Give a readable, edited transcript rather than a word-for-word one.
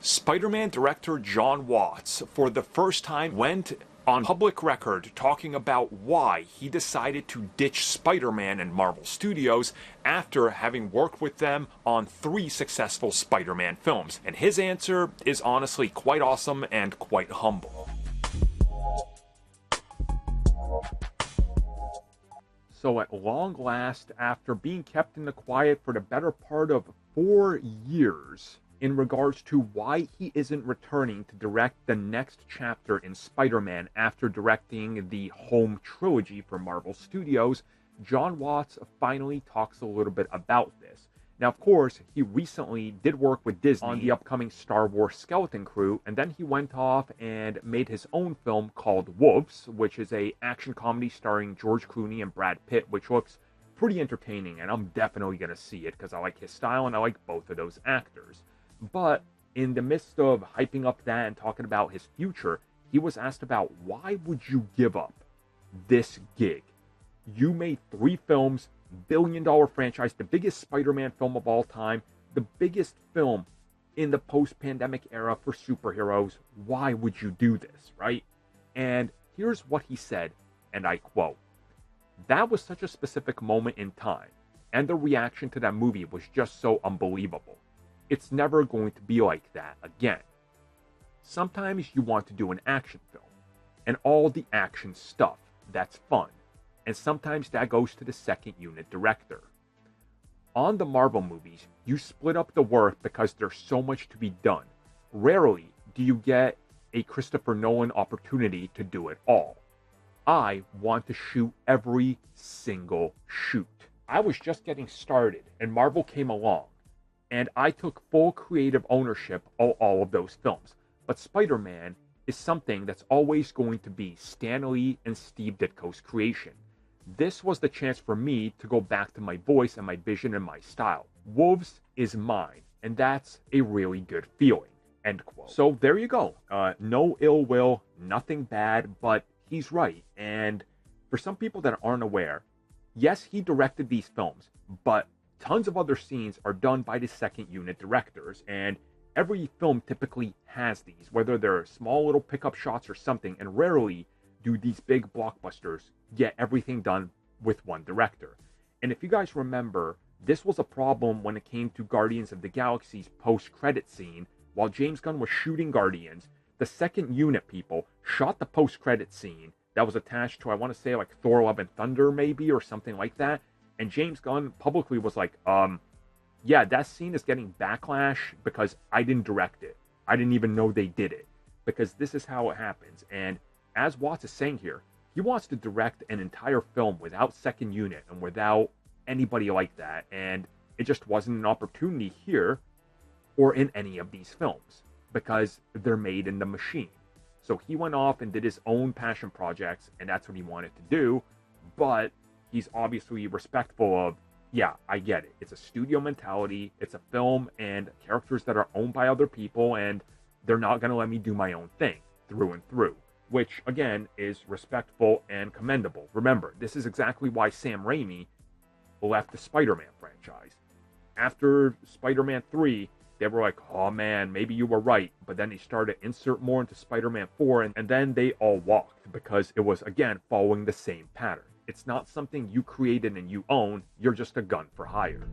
Spider-Man director Jon Watts, for the first time, went on public record talking about why he decided to ditch Spider-Man and Marvel Studios after having worked with them on 3 successful Spider-Man films. And his answer is honestly quite awesome and quite humble. So at long last, after being kept in the quiet for the better part of 4 years, in regards to why he isn't returning to direct the next chapter in Spider-Man after directing the home trilogy for Marvel Studios, Jon Watts finally talks a little bit about this. Now, of course, he recently did work with Disney on the upcoming Star Wars Skeleton Crew, and then he went off and made his own film called Wolves, which is an action comedy starring George Clooney and Brad Pitt, which looks pretty entertaining, and I'm definitely going to see it because I like his style and I like both of those actors. But in the midst of hyping up that and talking about his future, he was asked about why would you give up this gig? You made 3 films, billion-dollar franchise, the biggest Spider-Man film of all time, the biggest film in the post-pandemic era for superheroes. Why would you do this, right? And here's what he said, and I quote, "That was such a specific moment in time, and the reaction to that movie was just so unbelievable. It's never going to be like that again. Sometimes you want to do an action film, and all the action stuff, that's fun, and sometimes that goes to the second unit director. On the Marvel movies, you split up the work because there's so much to be done. Rarely do you get a Christopher Nolan opportunity to do it all. I want to shoot every single shoot. I was just getting started, and Marvel came along, and I took full creative ownership of all of those films. But Spider-Man is something that's always going to be Stan Lee and Steve Ditko's creation. This was the chance for me to go back to my voice and my vision and my style. Wolves is mine, and that's a really good feeling." End quote. So there you go. No ill will, nothing bad, but he's right. And for some people that aren't aware, yes, he directed these films, but tons of other scenes are done by the second unit directors, and every film typically has these, whether they're small little pickup shots or something, and rarely do these big blockbusters get everything done with one director. And if you guys remember, this was a problem when it came to Guardians of the Galaxy's post-credit scene. While James Gunn was shooting Guardians, the second unit people shot the post-credit scene that was attached to, I want to say, like Thor Love and Thunder maybe, or something like that. And James Gunn publicly was like, yeah, that scene is getting backlash because I didn't direct it. I didn't even know they did it. Because this is how it happens. And as Watts is saying here, he wants to direct an entire film without second unit and without anybody like that. And it just wasn't an opportunity here or in any of these films because they're made in the machine. So he went off and did his own passion projects, and that's what he wanted to do. But he's obviously respectful of, yeah, I get it. It's a studio mentality. It's a film and characters that are owned by other people, and they're not going to let me do my own thing through and through, which, again, is respectful and commendable. Remember, this is exactly why Sam Raimi left the Spider-Man franchise. After Spider-Man 3, they were like, oh man, maybe you were right. But then they started to insert more into Spider-Man 4, and then they all walked because it was, again, following the same pattern. It's not something you created and you own. You're just a gun for hire.